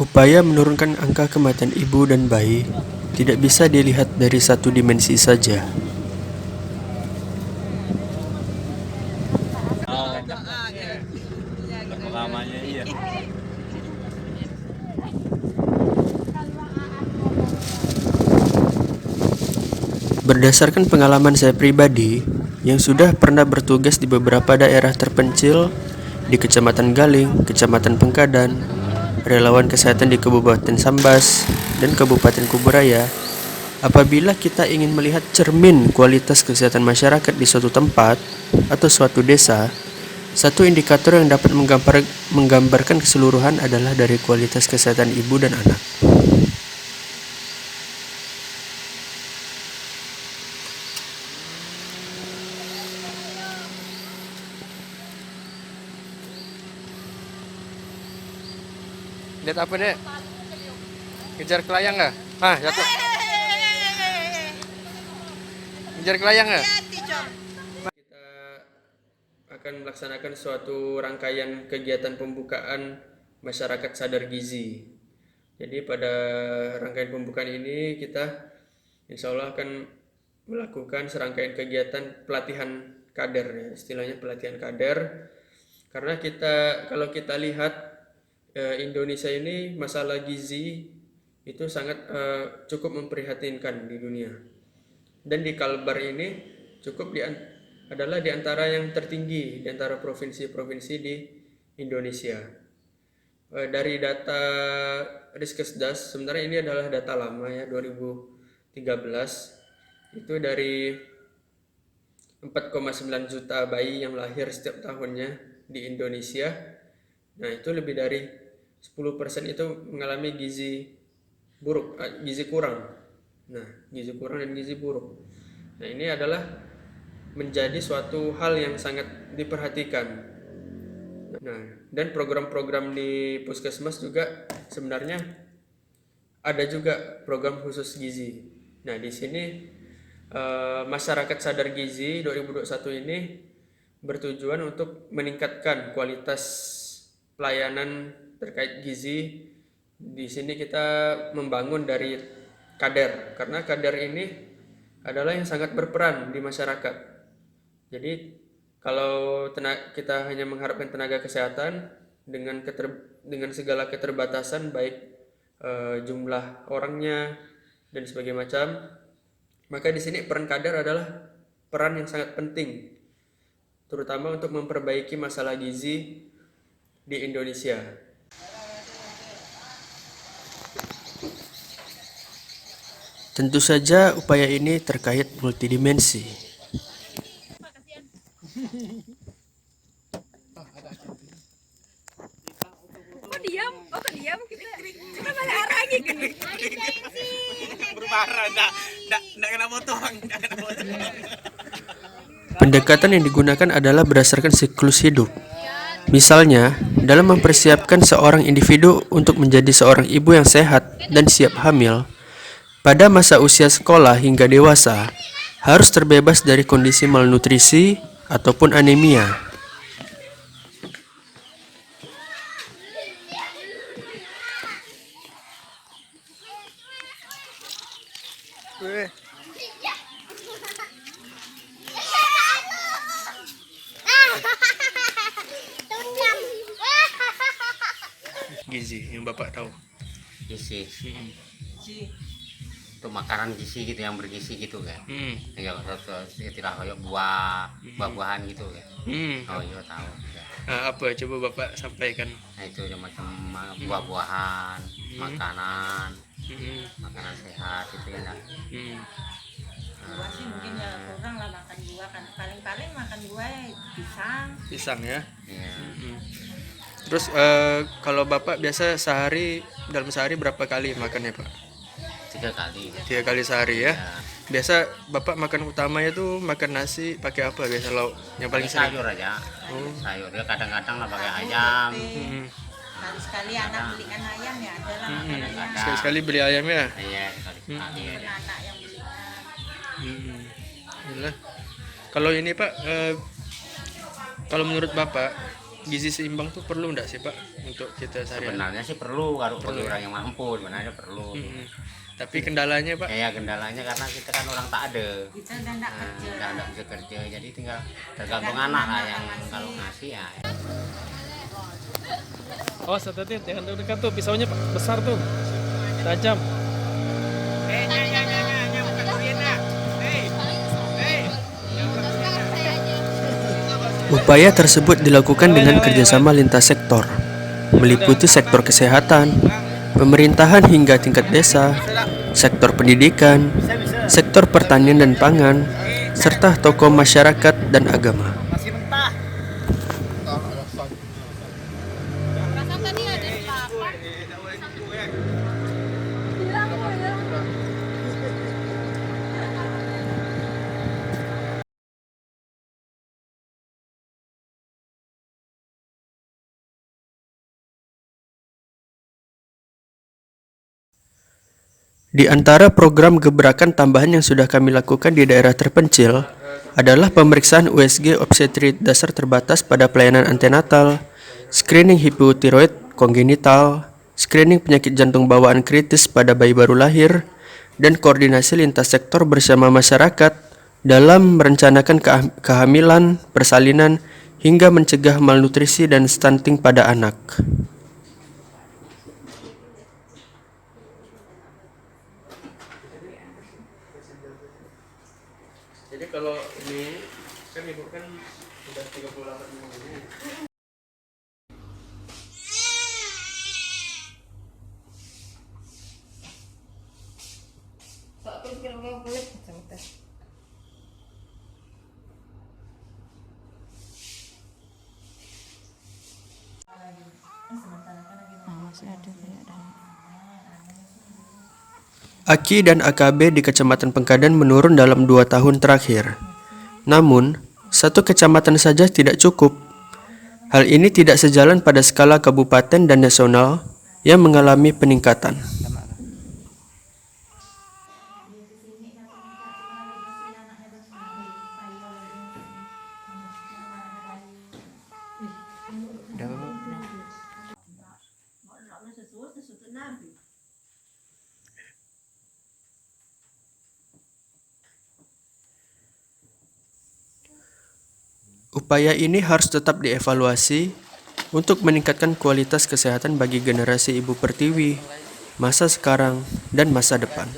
Upaya menurunkan angka kematian ibu dan bayi tidak bisa dilihat dari satu dimensi saja. Iya. Berdasarkan pengalaman saya pribadi yang sudah pernah bertugas di beberapa daerah terpencil di Kecamatan Galing, Kecamatan Pengkadan, relawan kesehatan di Kabupaten Sambas, dan Kabupaten Kuburaya, apabila kita ingin melihat cermin kualitas kesehatan masyarakat di suatu tempat atau suatu desa, satu indikator yang dapat menggambarkan keseluruhan adalah dari kualitas kesehatan ibu dan anak. Lihat apa, Dek? Ngejar kelayang nggak? Ah, jatuh. Ngejar kelayang nggak? Kita akan melaksanakan suatu rangkaian kegiatan pembukaan masyarakat sadar gizi. Jadi pada rangkaian pembukaan ini kita insya Allah akan melakukan serangkaian kegiatan pelatihan kader, ya, istilahnya pelatihan kader. Karena kalau kita lihat Indonesia ini masalah gizi itu sangat cukup memprihatinkan di dunia. Dan di Kalbar ini adalah di antara yang tertinggi di antara provinsi-provinsi di Indonesia. Dari data Riskesdas, sebenarnya ini adalah data lama ya, 2013. Itu dari 4,9 juta bayi yang lahir setiap tahunnya di Indonesia. Nah, itu lebih dari 10% itu mengalami gizi kurang. Nah, gizi kurang dan gizi buruk. Nah, ini adalah menjadi suatu hal yang sangat diperhatikan. Nah, dan program-program di Puskesmas juga sebenarnya ada juga program khusus gizi. Nah, di sini Masyarakat Sadar Gizi 2021 ini bertujuan untuk meningkatkan kualitas pelayanan terkait gizi. Di sini kita membangun dari kader, karena kader ini adalah yang sangat berperan di masyarakat. Jadi kalau kita hanya mengharapkan tenaga kesehatan dengan segala keterbatasan baik jumlah orangnya dan sebagainya macam, maka di sini peran kader adalah peran yang sangat penting, terutama untuk memperbaiki masalah gizi di Indonesia. Tentu saja upaya ini terkait multidimensi. Kok diam kita malah arahnya gini. Berparah, enggak kena potong, Pendekatan yang digunakan adalah berdasarkan siklus hidup. Misalnya, dalam mempersiapkan seorang individu untuk menjadi seorang ibu yang sehat dan siap hamil, pada masa usia sekolah hingga dewasa, harus terbebas dari kondisi malnutrisi ataupun anemia. Gizi yang Bapak tahu. Gizi itu makanan gizi gitu, yang bergizi gitu kan. Ya istilah kayak buah-buahan gitu kan. Oh iya tahu ya. Nah, apa coba Bapak sampaikan? Nah itu macam buah-buahan, makanan sehat itu ya. Buah sih mungkin ya kurang lah makan buah, kan paling makan buah ya Pisang ya. Iya. Terus kalau Bapak biasa dalam sehari berapa kali makannya, Pak? 3 kali. 3 kali sehari ya. Ya. Biasa Bapak makan utamanya tuh makan nasi pakai apa biasa lauk yang paling Pakai sering? sayur aja. Sayur ya, kadang-kadang lah pakai ayam. sekali anak belikan ayam ya ada lah makanannya. Sekali-sekali beli ayam ya. Iya, sekali-sekali ya. Anak yang belikan. Yalah. Kalau ini Pak, kalau menurut Bapak gizi seimbang tuh perlu nggak sih Pak untuk kita sehari-hari? Sebenarnya sih perlu kalau bagi orang yang mampu sebenarnya perlu. Mm-mm. Tapi kendalanya Pak, Ya kendalanya karena kita kan orang tak ada. Kita udah nggak kerja. Nggak bisa kerja, jadi tinggal tergantung anak lah yang kalau ngasih ya. Awas hati-hati, jangan dekat tuh pisaunya Pak, besar tuh, tajam. upaya tersebut dilakukan dengan kerjasama lintas sektor, meliputi sektor kesehatan, pemerintahan hingga tingkat desa, sektor pendidikan, sektor pertanian dan pangan, serta tokoh masyarakat dan agama. Di antara program gebrakan tambahan yang sudah kami lakukan di daerah terpencil adalah pemeriksaan USG obstetri dasar terbatas pada pelayanan antenatal, screening hipotiroid kongenital, screening penyakit jantung bawaan kritis pada bayi baru lahir, dan koordinasi lintas sektor bersama masyarakat dalam merencanakan kehamilan, persalinan, hingga mencegah malnutrisi dan stunting pada anak. Jadi kalau ini kan ibu kan udah 38 minggu. Aki dan AKB di Kecamatan Pengkadan menurun dalam 2 tahun terakhir. Namun, satu kecamatan saja tidak cukup. Hal ini tidak sejalan pada skala kabupaten dan nasional yang mengalami peningkatan. Upaya ini harus tetap dievaluasi untuk meningkatkan kualitas kesehatan bagi generasi ibu pertiwi, masa sekarang dan masa depan.